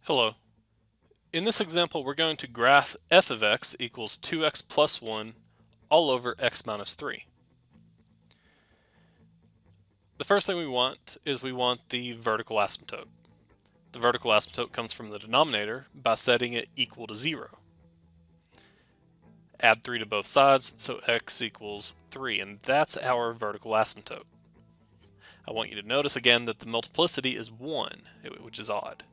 Hello. In this example, we're going to graph f of x equals 2x plus 1 all over x minus 3. The first thing we want is we want the vertical asymptote. The vertical asymptote comes from the denominator by setting it equal to 0. Add 3 to both sides, so x equals 3, and that's our vertical asymptote. I want you to notice again that the multiplicity is 1, which is odd.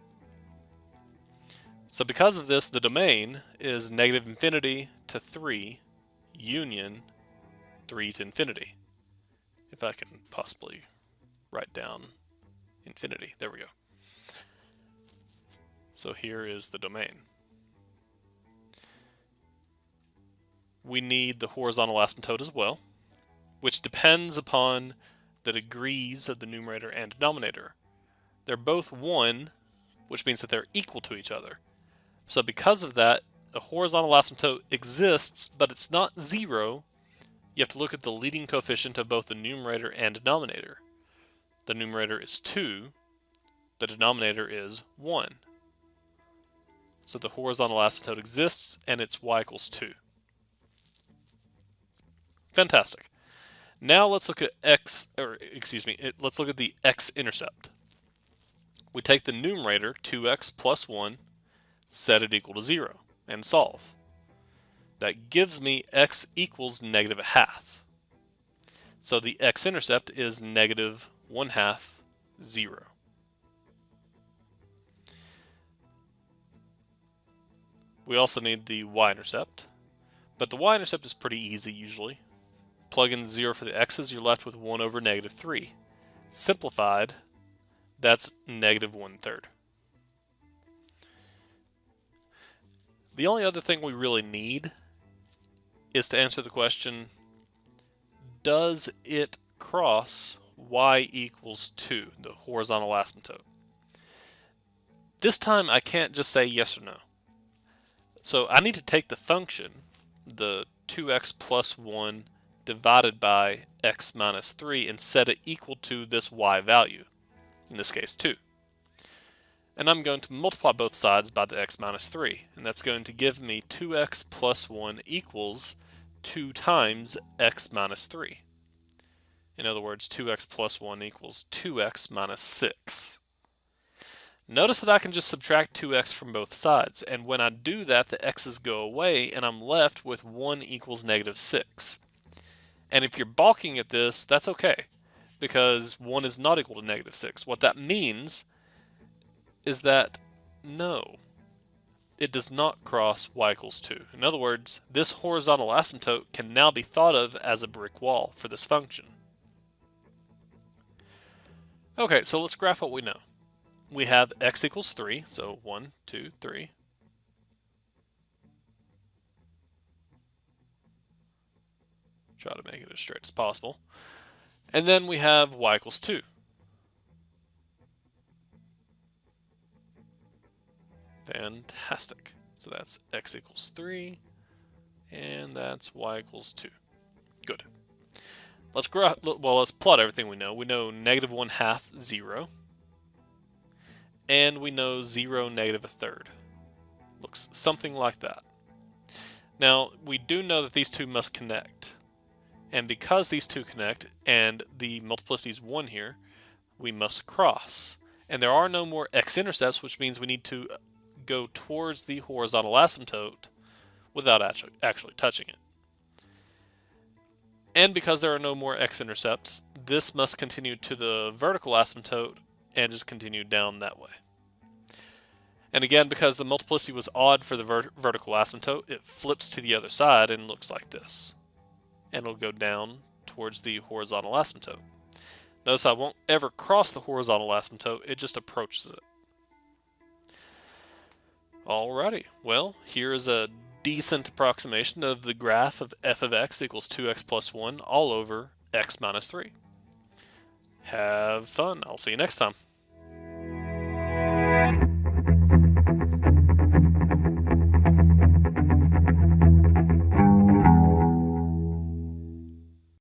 So because of this, the domain is negative infinity to 3 union 3 to infinity. If I can possibly write down infinity. There we go. So here is the domain. We need the horizontal asymptote as well, which depends upon the degrees of the numerator and denominator. They're both 1, which means that they're equal to each other. So because of that, a horizontal asymptote exists, but it's not 0. You have to look at the leading coefficient of both the numerator and denominator. The numerator is 2, the denominator is 1. So the horizontal asymptote exists, and it's y equals 2. Fantastic. Now let's look at let's look at the x-intercept. We take the numerator, 2x plus 1, set it equal to 0, and solve. That gives me x equals negative 1/2. So the x-intercept is negative 1/2, 0. We also need the y-intercept, but the y-intercept is pretty easy usually. Plug in 0 for the x's, you're left with 1 over negative 3. Simplified, that's negative 1/3. The only other thing we really need is to answer the question, does it cross y equals 2, the horizontal asymptote? This time I can't just say yes or no. So I need to take the function, the 2x plus 1 divided by x minus 3, and set it equal to this y value, in this case 2. And I'm going to multiply both sides by the x minus 3, and that's going to give me 2x plus 1 equals 2 times x minus 3. In other words, 2x plus 1 equals 2x minus 6. Notice that I can just subtract 2x from both sides, and when I do that, the x's go away, and I'm left with 1 equals negative 6. And if you're balking at this, that's okay, because 1 is not equal to negative 6. What that means is that, no, it does not cross y equals 2. In other words, this horizontal asymptote can now be thought of as a brick wall for this function. Okay, so let's graph what we know. We have x equals 3, so 1, 2, 3. Try to make it as straight as possible. And then we have y equals 2. Fantastic. So that's x equals 3, and that's y equals 2. Good. Let's plot everything we know. We know negative 1/2, 0. And we know 0, negative 1/3. Looks something like that. Now, we do know that these two must connect. And because these two connect, and the multiplicity is 1 here, we must cross. And there are no more x-intercepts, which means we need to go towards the horizontal asymptote without actually touching it. And because there are no more x-intercepts, this must continue to the vertical asymptote and just continue down that way. And again, because the multiplicity was odd for the vertical asymptote, it flips to the other side and looks like this. And it'll go down towards the horizontal asymptote. Notice I won't ever cross the horizontal asymptote, it just approaches it. Alrighty, well, here is a decent approximation of the graph of f of x equals 2x plus 1 all over x minus 3. Have fun. I'll see you next time.